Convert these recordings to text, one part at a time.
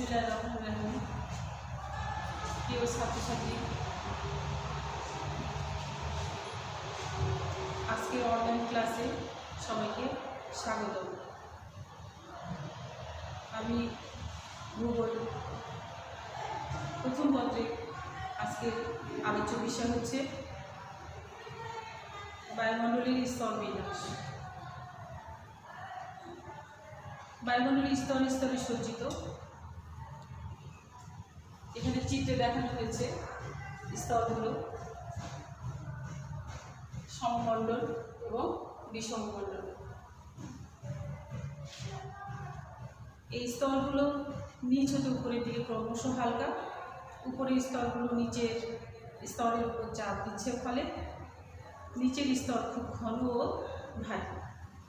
বিসমিল্লাহির রহমানির রহিম। প্রিয় ছাত্রছাত্রী, আজকের অনলাইন ক্লাসে সবাইকে স্বাগত। আমি ভূগোল প্রথম পত্রে আজকের আলোচ্য বিষয় হচ্ছে বায়ুমণ্ডলের স্তর বিন্যাস। বায়ুমণ্ডলের স্তরে স্তরে সজ্জিত। এখানে চিত্রে দেখানো হয়েছে স্তরগুলো সমমণ্ডল এবং বিষমমণ্ডল। এই স্তরগুলো নিচ হতে উপরের দিকে ক্রমশ হালকা, উপরের স্তরগুলো নিচের স্তরের উপর চাপ দিচ্ছে, ফলে নিচের স্তর খুব ঘন ও ভারী।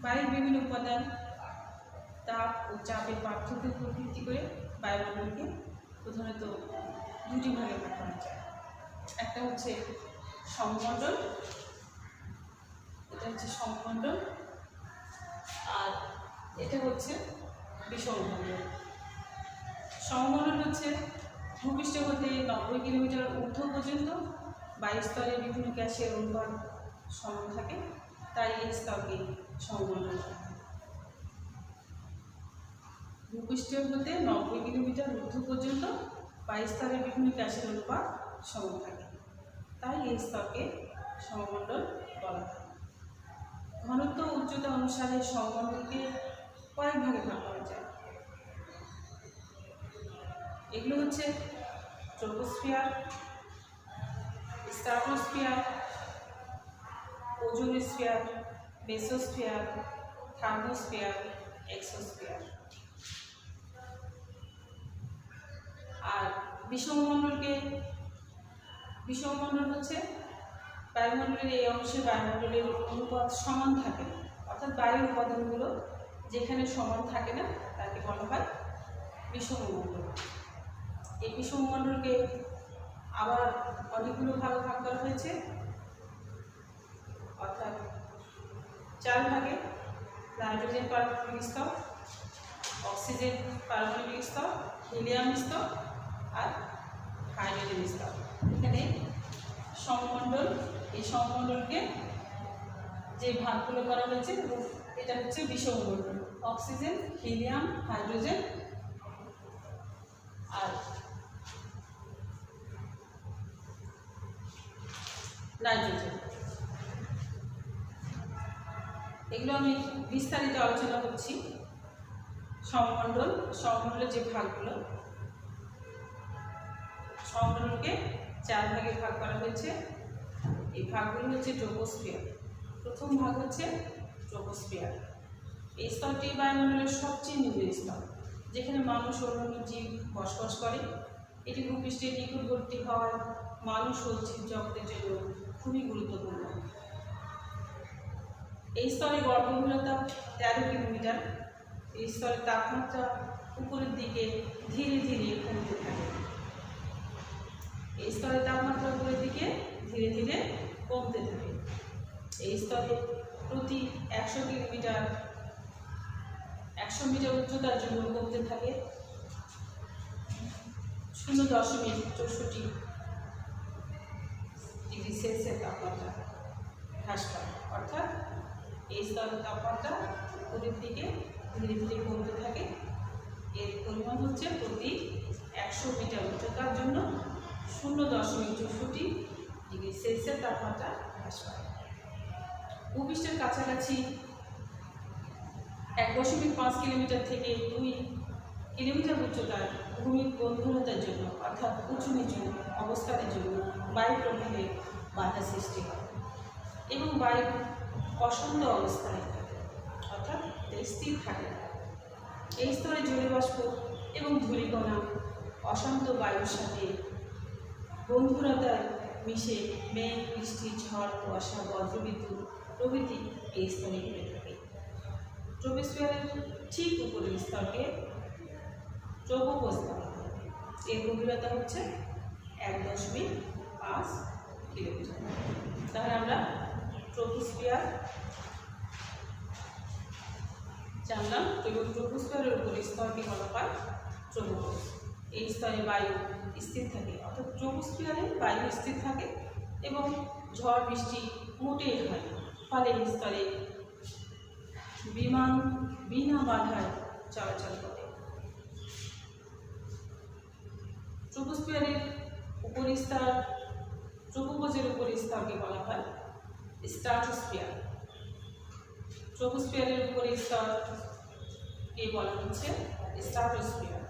বায়ুর বিভিন্ন উপাদান তাপ ও চাপের পার্থক্যের উপর ভিত্তি করে বায়ুমণ্ডলকে প্রধানত দুটি ভাগে ভাগ করা যায়। একটা হচ্ছে সমমণ্ডল, এটা হচ্ছে সমমণ্ডল, আর এটা হচ্ছে বিষমমণ্ডল। সমমণ্ডল হচ্ছে ভূপৃষ্ঠ হতে 90 কিলোমিটার ঊর্ধ্ব পর্যন্ত বায়ুস্তরে বিভিন্ন গ্যাসের অনুপাত সমান থাকে, তাই এই স্তরকে সমমণ্ডল। ভূপৃষ্ঠ হতে 90 কিলোমিটার ঊর্ধ্ব পর্যন্ত বায়ুস্তরে বিভিন্ন গ্যাসের অনুপাত সমান থাকে, তাই এই স্তরকে সমমণ্ডল বলা হয়। ঘনত্ব উচ্চতা অনুসারে সমমণ্ডলকে কয়েক ভাগে ভাগ করা যায়। এগুলো হচ্ছে troposphere, stratosphere, ozonosphere, mesosphere, thermosphere, exosphere. আর বিষমমণ্ডল হচ্ছে বায়ুমণ্ডলের এই অংশে বায়ুমণ্ডলের অনুপাত সমান থাকে, অর্থাৎ বায়ুর উপাদানগুলো যেখানে সমান থাকে না তাকে বলা হয় বিষমমণ্ডল। এই বিষমমণ্ডলকে আবার অনেকগুলো ভাগে ভাগ করা হয়েছে, অর্থাৎ 4 ভাগে: নাইট্রোজেন পারমাণবিক স্তর, অক্সিজেন পারমাণবিক স্তর, হিলিয়াম স্তর আর হাইড্রোজেন স্তর। এখানে সমমণ্ডল, এই সমমণ্ডলকে যে ভাগগুলো করা হয়েছে এটা হচ্ছে বিষমমণ্ডল: অক্সিজেন, হিলিয়াম, হাইড্রোজেন আর নাইট্রোজেন। এগুলো আমি বিস্তারিত আলোচনা করছি। সমমণ্ডলের যে ভাগগুলো, সমমণ্ডলকে 4 ভাগে ভাগ করা হয়েছে। এই ভাগগুলো হচ্ছে ট্রপোস্ফিয়ার। প্রথম ভাগ হচ্ছে ট্রপোস্ফিয়ার। এই স্তরটি বায়ুমণ্ডলের সবচেয়ে নিম্ন স্তর, যেখানে মানুষ ও অন্যান্য জীব বসবাস করে। এটি ভূপৃষ্ঠের নিকটবর্তী হওয়ায় মানুষ ও জীব জগতের জন্য খুবই গুরুত্বপূর্ণ। এই স্তরে গড় গভীরতা 13 কিলোমিটার। এই স্তরের তাপমাত্রা উপরের দিকে ধীরে ধীরে কমতে থাকে। এই স্তরের তাপমাত্রা উপরের দিকে ধীরে ধীরে কমতে থাকে। এই স্তরে প্রতি 100 মিটার উচ্চতার জন্য কমতে থাকে 0.64 ডিগ্রি সেলসিয়াস তাপমাত্রা হ্রাস পায়। অর্থাৎ এই স্তরের তাপমাত্রা উপরের দিকে ধীরে ধীরে কমতে থাকে। এর পরিমাণ হচ্ছে প্রতি 100 মিটার উচ্চতার জন্য 0.64 ডিগ্রি সেলসিয়াস তাপমাত্রা হ্রাস পায়। ভূপৃষ্ঠের কাছাকাছি 1.5 কিলোমিটার থেকে 2 কিলোমিটার উচ্চতার ভূমির গভীরতার জন্য, অর্থাৎ উঁচু নিচু অবস্থানের জন্য বায়ু প্রবাহে বাধা সৃষ্টি হয় এবং বায়ু অশান্ত অবস্থায় থাকে, অর্থাৎ স্থির থাকে না। এই স্তরে জলীয়বাষ্প এবং ধূলিকণা অশান্ত বায়ুর সাথে গম্ভীরতায় মিশে মেঘ, বৃষ্টি, ঝড়, কুয়াশা, বজ্রবিদ্যুৎ প্রভৃতি এই স্তরে ঘটে থাকে। ট্রপোস্ফিয়ারের ঠিক উপরের স্তরকে ট্রপোপোজ বলা হয়। এর গভীরতা হচ্ছে 1.5 কিলোমিটার। তাহলে আমরা ট্রপোস্ফিয়ার জানলাম এবং ট্রপোস্ফিয়ারের উপরের স্তরকে বলা হয় ট্রপোপোজ। এই স্তরে বায়ু স্থির থাকে, অর্থাৎ ট্রোপোস্ফিয়ারে বায়ু স্থির থাকে এবং ঝড় বৃষ্টি মোটেই হয় না, ফলে এই স্তরে বিমান বিনা বাধায় চলাচল করে। ট্রোপোস্ফিয়ারের উপরিস্তর, ট্রোপোপজের উপরিস্তরকে বলা হয় স্ট্রাটোস্ফিয়ার। ট্রোপোস্ফিয়ারের উপরিস্তরকে বলা হচ্ছে স্ট্রাটোস্ফিয়ার।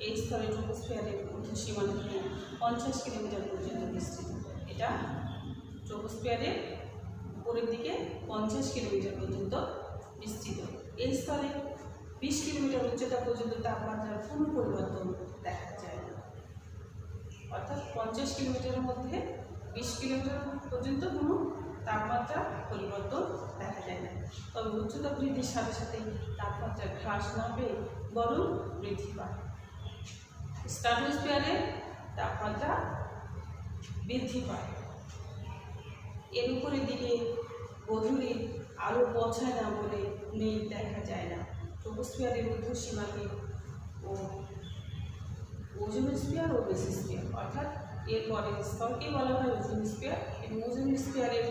এই স্তরে ট্রোপোস্ফিয়ারের ঊর্ধ্বসীমা থেকে 50 কিলোমিটার পর্যন্ত বিস্তৃত। এটা ট্রোপোস্ফিয়ারের উপরের দিকে 50 কিলোমিটার পর্যন্ত বিস্তৃত। এই স্তরে 20 কিলোমিটার উচ্চতা পর্যন্ত তাপমাত্রার কোনো পরিবর্তন দেখা যায় না, অর্থাৎ 50 কিলোমিটারের মধ্যে 20 কিলোমিটার পর্যন্ত কোনো তাপমাত্রা পরিবর্তন দেখা যায় না। তবে উচ্চতা বৃদ্ধির সাথে সাথে তাপমাত্রা হ্রাস না পেয়ে বরং বৃদ্ধি পায়। স্ট্রাটোস্ফিয়ারে তাপমাত্রা বৃদ্ধি পায়। এর উপরের দিকে গধূলি আলো পৌঁছায় না বলে মেঘ দেখা যায় না। ট্রোপোস্ফিয়ারের ঊর্ধ্বসীমাকে ও ওজোনোস্ফিয়ার ও মেসোস্ফিয়ার, অর্থাৎ এর পরের স্তরকে বলা হয় ওজোনোস্ফিয়ার এবং ওজোনোস্ফিয়ারের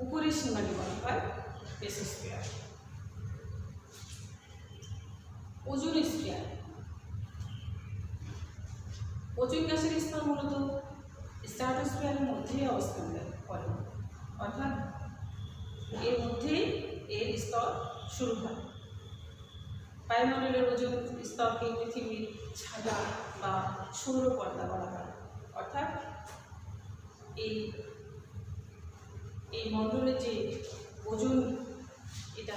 উপরের সীমাকে বলা হয় মেসোস্ফিয়ার। ওজোনোস্ফিয়ার, ওজোন গ্যাসের স্তর মূলত স্ট্রাটোস্ফিয়ারের মধ্যেই অবস্থান করে, অর্থাৎ এর মধ্যেই এর স্তর শুরু হয়। বায়ুমণ্ডলের ওজোন স্তরকে পৃথিবীর ছায়া বা সৌরপর্দা বলা হয়, অর্থাৎ এই মণ্ডলের যে ওজোন, এটা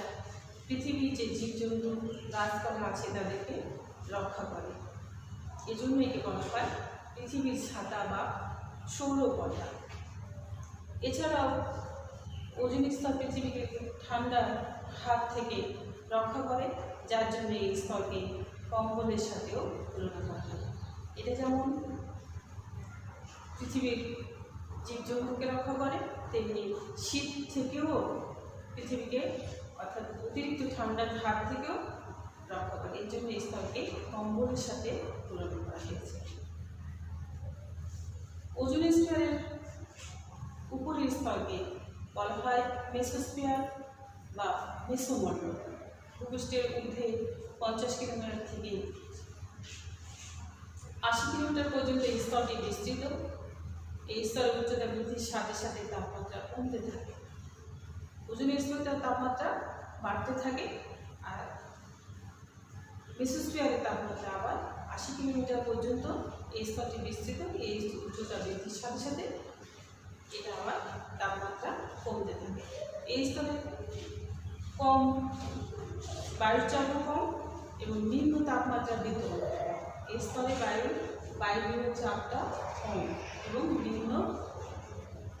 পৃথিবীর যে জীবজন্তু গাছপালা আছে তাদেরকে রক্ষা করে। এজন্য একে বলা হয় পৃথিবীর ছাতা বা সৌরপর্দা। এছাড়াও ওজোন স্তর পৃথিবীকে ঠান্ডার হাত থেকে রক্ষা করে, যার জন্য এই স্তরকে কম্বলের সাথেও তুলনা করা হয়। এটা যেমন পৃথিবীর জীবজন্তুকে রক্ষা করে, তেমনি শীত থেকেও পৃথিবীকে, অর্থাৎ অতিরিক্ত ঠান্ডার হাত থেকেও রক্ষা করে। এর জন্য এই স্তরকে কম্বলের সাথে তুলনা করা হয়েছে। ওজোনোস্ফিয়ারের উপরের স্তরকে বলা হয় মেসোস্ফিয়ার বা মেসোমণ্ডল। ভূপৃষ্ঠের ঊর্ধ্বে 50 কিলোমিটার থেকে 80 কিলোমিটার পর্যন্ত এই স্তরটি বিস্তৃত। এই স্তরের উচ্চতা বৃদ্ধির সাথে সাথে তাপমাত্রা কমতে থাকে। ওজোনের স্তরের তাপমাত্রা বাড়তে থাকে, আর মেসোস্ফিয়ারের তাপমাত্রা আবার 80 কিলোমিটার পর্যন্ত এই স্তরটি বিস্তৃত। এই উচ্চতা বৃদ্ধির সাথে সাথে এটা আবার তাপমাত্রা কমতে থাকে। এই স্তরে কম বায়ুর চাপও কম এবং নিম্ন তাপমাত্রা বিদ্যমান। এই স্তরে বায়ুর চাপটা কম এবং নিম্ন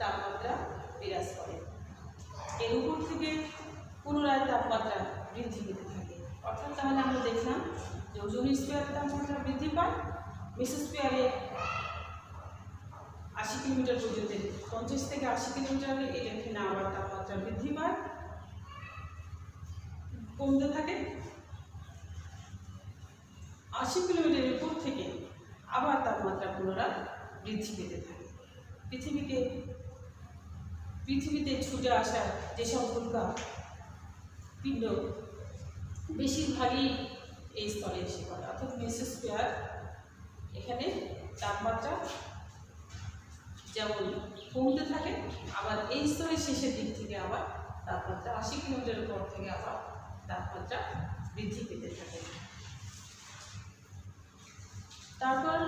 তাপমাত্রা বিরাজ করে। এর উপর থেকে পুনরায় তাপমাত্রা বৃদ্ধি পেতে থাকে। অর্থাৎ তাহলে আমরা দেখলাম যে ওজোনোস্ফিয়ারের তাপমাত্রা বৃদ্ধি পায়, মেসোস্ফিয়ারে 80 কিলোমিটার পর্যন্ত, 50 থেকে 80 কিলোমিটার এখানে আবার তাপমাত্রা বৃদ্ধি পায়, কমতে থাকে। 80 কিলোমিটারের উপর থেকে আবার তাপমাত্রা পুনরায় বৃদ্ধি পেতে থাকে। পৃথিবীতে ছুটে আসা যেসব উল্কা পিণ্ড বেশিরভাগই এই স্তরে এসে পড়ে, অর্থাৎ মেসোস্ফিয়ার। এখানে তাপমাত্রা যেমন কমতে থাকে, আবার এই স্তরের শেষের দিক থেকে আবার তাপমাত্রা 80 কিলোমিটারের পর থেকে আবার তাপমাত্রা বৃদ্ধি পেতে থাকে। তারপর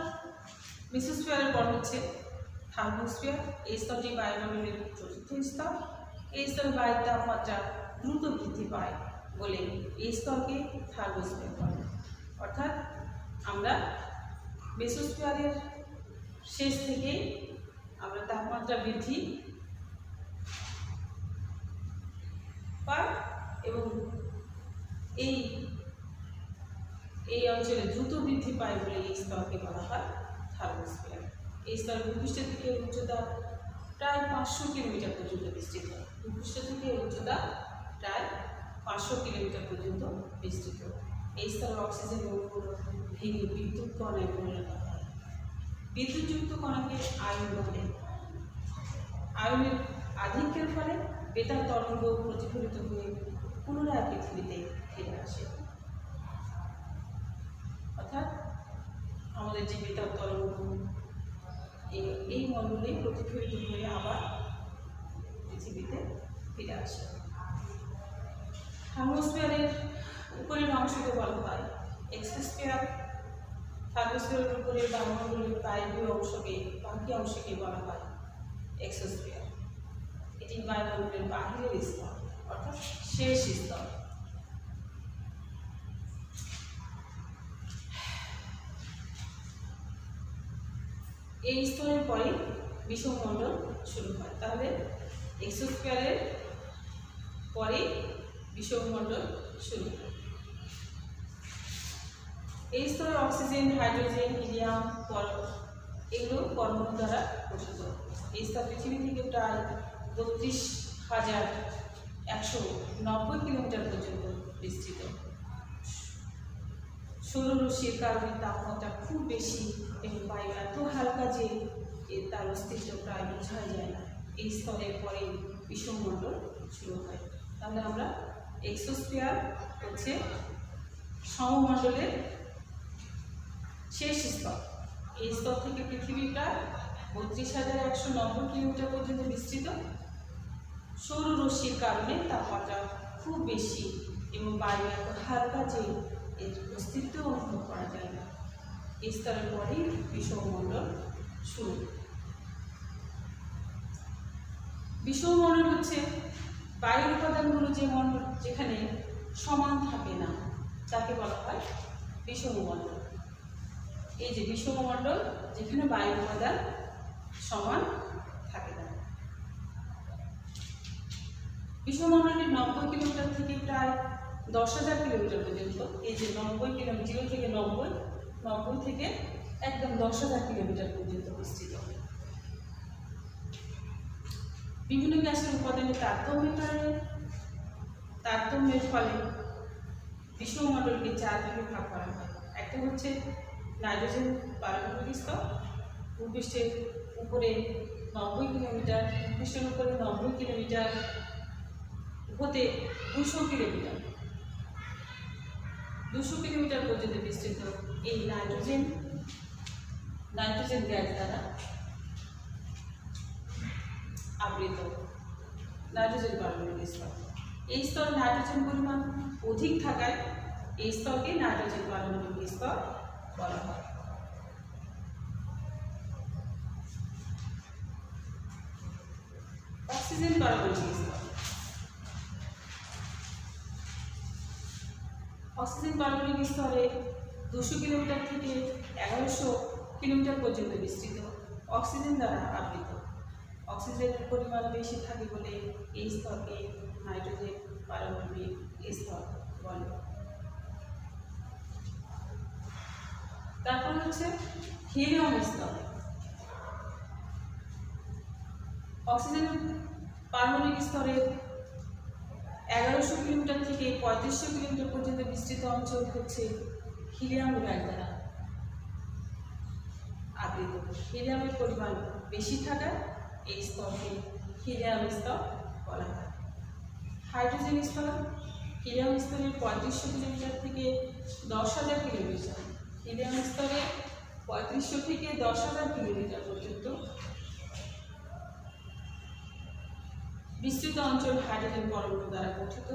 মেসোস্ফিয়ারের পর হচ্ছে থার্মোস্ফিয়ার। এই স্তরটি বায়ুমণ্ডলের চতুর্থ স্তর। এই স্তরে বায়ুর তাপমাত্রা দ্রুত বৃদ্ধি পায় বলে এই স্তরকে থার্মোস্ফিয়ার বলে। অর্থাৎ আমরা মেসোস্ফিয়ারের শেষ থেকে আমরা তাপমাত্রা বৃদ্ধি পাই এবং এই অঞ্চলে দ্রুত বৃদ্ধি পায় বলে এই স্তরকে বলা হয় থার্মোস্ফিয়ার। এই স্তর ভূপৃষ্ঠের দিকে উচ্চতা প্রায় 500 কিলোমিটার পর্যন্ত বিস্তৃত। ভূপৃষ্ঠ থেকে উচ্চতা প্রায় 500 কিলোমিটার পর্যন্ত বিস্তৃত। এই স্তরে অক্সিজেন অনুগুলো ভেঙে বিদ্যুৎ কণায় পরিণত হয়। বিদ্যুৎযুক্ত কণাকে আয়ন বলে। আয়নের আধিক্যের ফলে বেতার তরঙ্গ প্রতিফলিত হয়ে পুনরায় পৃথিবীতে ফিরে আসে। অর্থাৎ আমাদের যে বেতার তরঙ্গ এই মণ্ডলে প্রতিফলিত হয়ে আবার পৃথিবীতে ফিরে আসে। থার্মোস্ফিয়ারের উপরের অংশকে বলা হয় এক্সোস্ফিয়ার। থার্মোস্ফিয়ারের উপরের বায়ুমণ্ডলের বায়বীয় অংশকে, বাকি অংশকে বলা হয় এক্সোস্ফিয়ার। এটি বায়ুমণ্ডলের বাহিরের স্তর, অর্থাৎ শেষ স্তর। এই স্তরের পরে বিষমণ্ডল শুরু হয়। তাহলে এক্সোস্ফিয়ারের পরে বিষমণ্ডল শুরু হয়। এই স্তরে অক্সিজেন, হাইড্রোজেন, হিলিয়াম, এগুলো পরমাণু দ্বারা গঠিত। এই স্তর পৃথিবী থেকে প্রায় 32,190 কিলোমিটার পর্যন্ত বিস্তৃত। সৌররশ্মির কারণে তাপমাত্রা খুব বেশি এবং বায়ু এত হালকা যে তার অস্তিত্ব প্রায় বোঝাই যায় না। এই স্তরের পরে বিষমণ্ডল শুরু হয়। তাহলে আমরা এক্সোস্ফিয়ার হচ্ছে সমমণ্ডলের শেষ স্তর। এই স্তর থেকে পৃথিবী প্রায় 32,190 কিলোমিটার পর্যন্ত বিস্তৃত। সৌররশ্মির কারণে তাপমাত্রা খুব বেশি এবং বায়ু এত হালকা যে এর অস্তিত্ব অনুভব করা যায় না। এই স্তরের পরেই বিষমণ্ডল শুরু। বিষমণ্ডল হচ্ছে বায়ুর উপাদানগুলো যে মণ্ডল যেখানে সমান থাকে না তাকে বলা হয় বিষমমণ্ডল। এই যে বিষমমণ্ডল যেখানে বায়ুর উপাদান সমান থাকে না। বিষমমণ্ডলের 90 কিলোমিটার থেকে প্রায় 10,000 কিলোমিটার পর্যন্ত, এই যে 90 কিলোমিটার, 0 থেকে 90 থেকে একদম 10,000 কিলোমিটার পর্যন্ত বিস্তৃত। বিভিন্ন গ্যাসের উপাদানের তারতম্যের ফলে বিষমমণ্ডলকে 4 ভাগে ভাগ করা হয়। একটা হচ্ছে নাইট্রোজেন পারমাণবিক স্তর, ভূপৃষ্ঠের উপরে 90 কিলোমিটার, ভূপৃষ্ঠের উপরে 90 কিলোমিটার, হতে 200 কিলোমিটার, 200 কিলোমিটার পর্যন্ত বিস্তৃত। এই নাইট্রোজেন গ্যাস দ্বারা আবৃত নাইট্রোজেন পারমাণবিক স্তর। এই স্তরে নাইট্রোজেন পরিমাণ অধিক থাকায় এই স্তরকে নাইট্রোজেন পারমাণবিক স্তর বলা হয়। অক্সিজেন পারমাণবিক স্তর। অক্সিজেন পারমাণবিক স্তরে 200 কিলোমিটার থেকে 1100 কিলোমিটার পর্যন্ত বিস্তৃত। অক্সিজেন দ্বারা আবৃত। অক্সিজেনের পরিমাণ বেশি থাকে বলে এই স্তরকে নাইট্রোজেন পারমাণবিক স্তর বলে। তারপর হচ্ছে হিলিয়াম স্তর। অক্সিজেন পারমাণবিক স্তরের 1100 কিলোমিটার থেকে 3500 কিলোমিটার পর্যন্ত বিস্তৃত অঞ্চল হচ্ছে হিলিয়াম গ্যাস দ্বারা আবৃত। হিলিয়ামের পরিমাণ বেশি থাকায় এই স্তরকে হিলিয়াম স্তর বলা হয়। হাইড্রোজেন স্তর। হিলিয়াম স্তরের 3500 কিলোমিটার থেকে 10,000 কিলোমিটার, হিলিয়াম স্তরে 3500 থেকে 10,000 কিলোমিটার পর্যন্ত বিস্তৃত অঞ্চল হাইড্রোজেন পরমাণু দ্বারা গঠিত।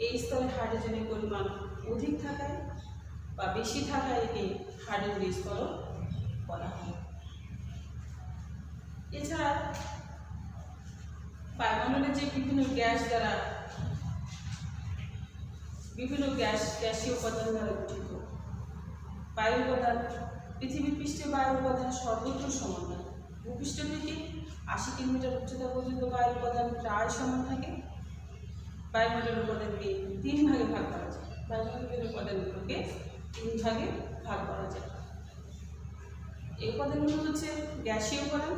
এই স্তরে হাইড্রোজেনের পরিমাণ অধিক থাকায় বা বেশি থাকায় একে হাইড্রোজেন স্তর বলা হয়। এছাড়া বায়ুমণ্ডলের যে বিভিন্ন গ্যাসীয় উপাদান দ্বারা গঠিত। বায়ু উপাদান, পৃথিবীর পৃষ্ঠে বায়ু উপাদান সর্বত্র সমান নয়। ভূপৃষ্ঠ থেকে 80 কিলোমিটার উচ্চতা পর্যন্ত বায়ু উপাদান প্রায় সমান থাকে। বায়ুমণ্ডলের উপাদানকে 3 ভাগে ভাগ করা যায়। বায়ুমণ্ডলের উপাদানগুলোকে 3 ভাগে ভাগ করা যায়। এই উপাদানগুলো হচ্ছে গ্যাসীয় উপাদান,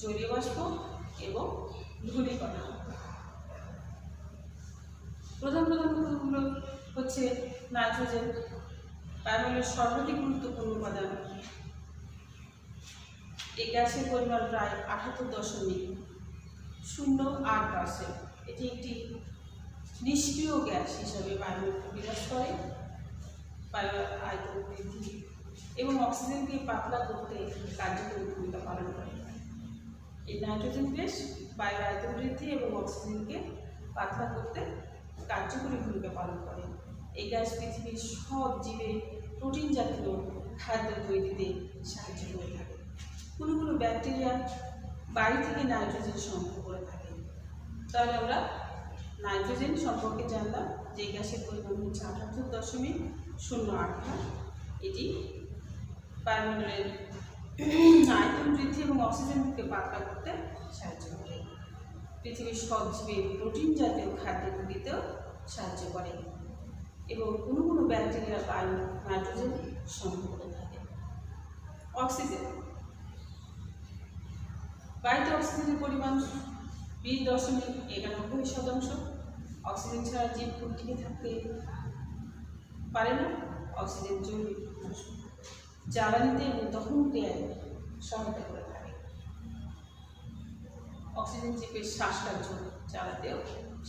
জলীয় বাষ্প এবং ধূলিকণা। প্রধান উপাদানগুলো হচ্ছে হচ্ছে নাইট্রোজেন, বায়ুমণ্ডলের সর্বাধিক গুরুত্বপূর্ণ উপাদান। এই গ্যাসের পরিমাণ প্রায় 78.08%। এটি একটি নিষ্ক্রিয় গ্যাস হিসাবে বায়ুমণ্ডলে বিরাজ করে, বায়ুর আয়তন বৃদ্ধি এবং অক্সিজেনকে পাতলা করতে কার্যকরী ভূমিকা পালন করে। এই নাইট্রোজেন গ্যাস বায়ুর আয়তন বৃদ্ধি এবং অক্সিজেনকে পাতলা করতে কার্যকরী ভূমিকা পালন করে। এই গ্যাস পৃথিবীর সব জীবে প্রোটিন জাতীয় খাদ্য তৈরিতে সাহায্য করে থাকে। কোনো কোনো ব্যাকটেরিয়া বায়ু থেকে নাইট্রোজেন সংগ্রহ করে থাকে। তাহলে আমরা নাইট্রোজেন সম্পর্কে জানলাম যে গ্যাসের পরিমাণ হচ্ছে 78.08 ভাগ। এটি বায়ুমণ্ডলের আয়তন বৃদ্ধি এবং অক্সিজেনকে পাতলা করতে সাহায্য করে। পৃথিবীর সব জীবে প্রোটিন জাতীয় খাদ্য তৈরিতেও সাহায্য করে এবং কোনো কোনো ব্যাকটেরিয়া বায়ু নাইট্রোজেন সংগ্রহ করে থাকে। অক্সিজেন, বায়ুতে অক্সিজেনের পরিমাণ 20.91%। অক্সিজেন ছাড়া জীব টিকে থাকতে পারে না। অক্সিজেন জৈবিক জ্বালানিতে এবং দহন ক্রিয়ায় সহায়তা করে থাকে। অক্সিজেন জীবের শ্বাসকার্য চালাতেও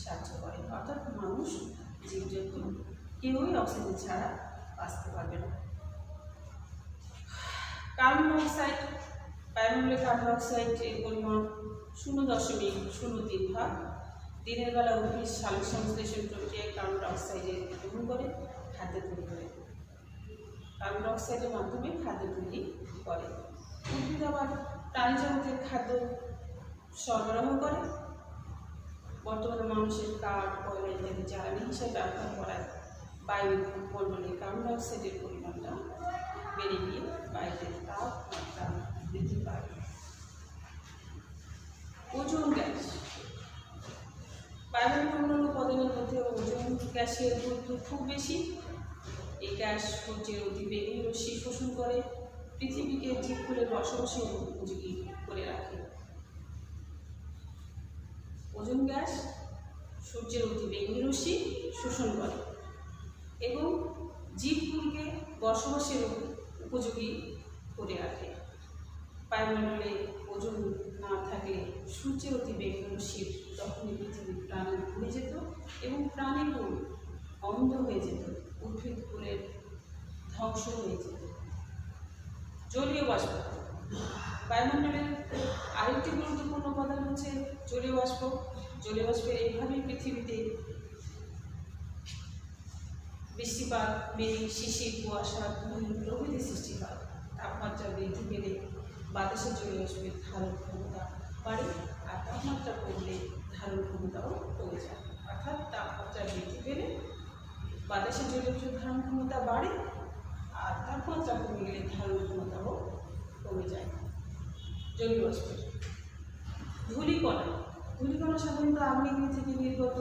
সাহায্য করে, অর্থাৎ মানুষ জীবজন্তু কেউই অক্সিজেন ছাড়া বাঁচতে পারবে না। কার্বন ডাইঅক্সাইড, বায়ুমণ্ডলে কার্বন ডাইঅক্সাইডের পরিমাণ 0.03 ভাগ। দিনের বেলা উদ্ভিদ সালোক সংশ্লেষণ প্রক্রিয়ায় কার্বন ডাইঅক্সাইডের গ্রহণ করে খাদ্য তৈরি করে। কার্বন ডাইঅক্সাইডের মাধ্যমে খাদ্য তৈরি করে। উদ্ভিদ আবার প্রাণী জগতের খাদ্য সরবরাহ করে। বর্তমানে মানুষের কাঠ, কয়লা ইত্যাদি জ্বালানি হিসেবে ব্যবহার করায় বায়ুমণ্ডলে কার্বন ডাইঅক্সাইডের পরিমাণটা বেড়ে গিয়ে বায়ুতে তাপমাত্রা বৃদ্ধি পায়। ওজোন গ্যাস, বায়ুমণ্ডলের অন্যান্য উপাদানের মধ্যে ওজোন গ্যাসের গুরুত্ব খুব বেশি। এই গ্যাস সূর্যের অতিবেগুনি রশ্মি শোষণ করে পৃথিবীকে জীবকুলের বসবাসের উপযোগী করে রাখে। ওজোন গ্যাস সূর্যের অতিবেগুনি রশ্মি শোষণ করে এবং জীবকুলকে বসবাসের উপযোগী করে রাখে। বায়ুমণ্ডলে ওজোন না থাকলে সূর্যের অতিবেগুনি রশ্মির তখনই পৃথিবীর প্রাণ ভরে যেত এবং প্রাণীকুল অন্ধ হয়ে যেত, উদ্ভিদকুলের ধ্বংস হয়ে যেত। জলীয় বাষ্প, বায়ুমণ্ডলের আরেকটি গুরুত্বপূর্ণ উপাদান হচ্ছে জলীয় বাষ্প। জলীয় বাষ্পের এইভাবেই পৃথিবীতে বৃষ্টিপাত, মেঘ, শিশির, কুয়াশা, ধূলি প্রভৃতি সৃষ্টি হয়। তাপমাত্রা বৃদ্ধি পেলে বাতাসের জলীয় বাষ্পের ধারণ ক্ষমতা বাড়ে, আর তাপমাত্রা কমলে ধারণ ক্ষমতাও কমে যায়। অর্থাৎ তাপমাত্রা বৃদ্ধি পেলে বাতাসের জলীয় বাষ্পের ধারণ ক্ষমতা বাড়ে, আর তাপমাত্রা কমে গেলে ধারণ ক্ষমতাও কমে যায়। জলীয় বাষ্পের ধূলিকণা, ধূলিকণা সাধারণত আগ্নেয়গিরি থেকে নির্গত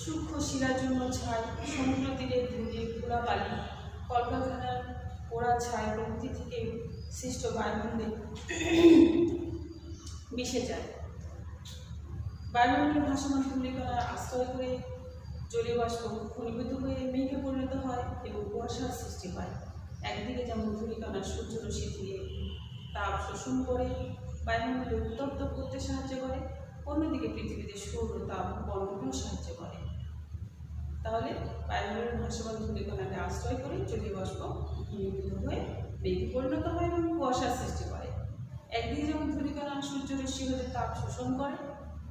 সূক্ষ্ম শিলার জন্য ছাই, সমুদ্র তীরে ধুলি, ধুলাবালি, কলকারখানার পোড়া ছাই প্রভৃতি থেকে সৃষ্ট বায়ুমণ্ডলে মিশে যায়। বায়ুমণ্ডলের ভাসমান ধূলিকণার আশ্রয় করে জলীয় বাষ্প ঘনীভূত হয়ে মেঘে পরিণত হয় এবং কুয়াশার সৃষ্টি হয়। একদিকে যেমন ধূলিকণা সূর্যরশ্মি দিয়ে তাপ শোষণ করে বায়ুমণ্ডলে উত্তপ্ত করতে সাহায্য করে, অন্যদিকে পৃথিবীতে সৌর তাপ বন্ধনেও সাহায্য করে। তাহলে বায়ুমণ্ডলের ভাসমান ধূলিকণাকে আশ্রয় করে জলীয় বাষ্প ঘনীভূত হয়ে মেঘে পরিণত হয় এবং কুয়াশার সৃষ্টি করে। একদিকে যেমন ধূলিকণা সূর্যরশ্মি হতে তাপ শোষণ করে,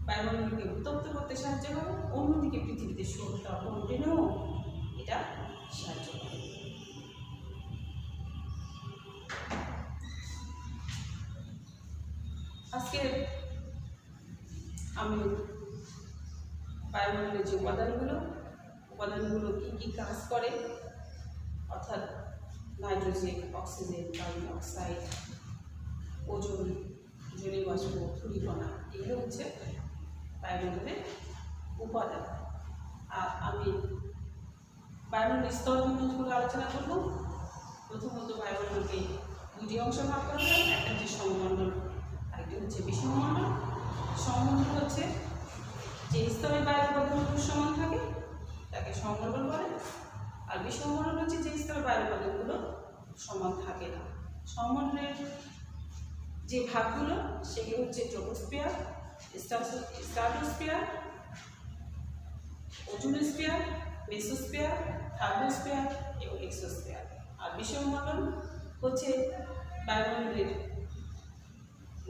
বায়ুমণ্ডলকে উত্তপ্ত করতে সাহায্য করে, অন্যদিকে পৃথিবীতে সৌর তাপ বন্ধনেও এটা সাহায্য করে। আজকে আমি বায়ুমণ্ডলের যে উপাদানগুলো কী কী কাজ করে, অর্থাৎ nitrogen, oxygen, carbon dioxide, ozone, জলীয় বাষ্প, ধূলিকণা, এগুলো হচ্ছে বায়ুমণ্ডলের উপাদান। আর আমি বায়ুমণ্ডলের স্তর বিন্যাসগুলো আলোচনা করব। প্রথমত বায়ুমণ্ডলকে দুটি অংশ ভাগ করা হয়, একটা হচ্ছে সমমণ্ডল, আরেকটি হচ্ছে বিষমমণ্ডল। সমমণ্ডল হচ্ছে যে স্তরে বায়ুর উপাদানগুলো সমান থাকে তাকে সমমণ্ডল বলে, আর বায়ুমণ্ডলগুলো সমান থাকে না। সৌরমণ্ডলের যে ভাগগুলো সেগুলো হচ্ছে troposphere, stratosphere, ozonosphere, mesosphere, thermosphere এবং এক্সোস্ফিয়ার। আর বিষমণ্ডল হচ্ছে বায়ুমণ্ডলের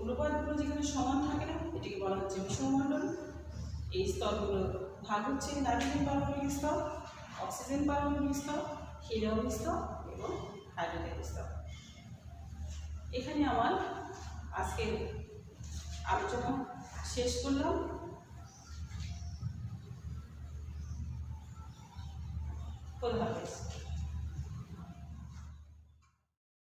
অনুপাতগুলো যেখানে সমান থাকে না, এটিকে বলা হচ্ছে বিষমণ্ডল। এই স্তরগুলোর ভাগ হচ্ছে নাইট্রোজেন পারমাণবিক স্তর, অক্সিজেন পারমাণবিক স্তর, হিলিয়াম স্তর এবং হাইড্রোজেন স্তর। এখানে আমার আজকের আলোচনা শেষ করলাম। খোদা হাফেজ।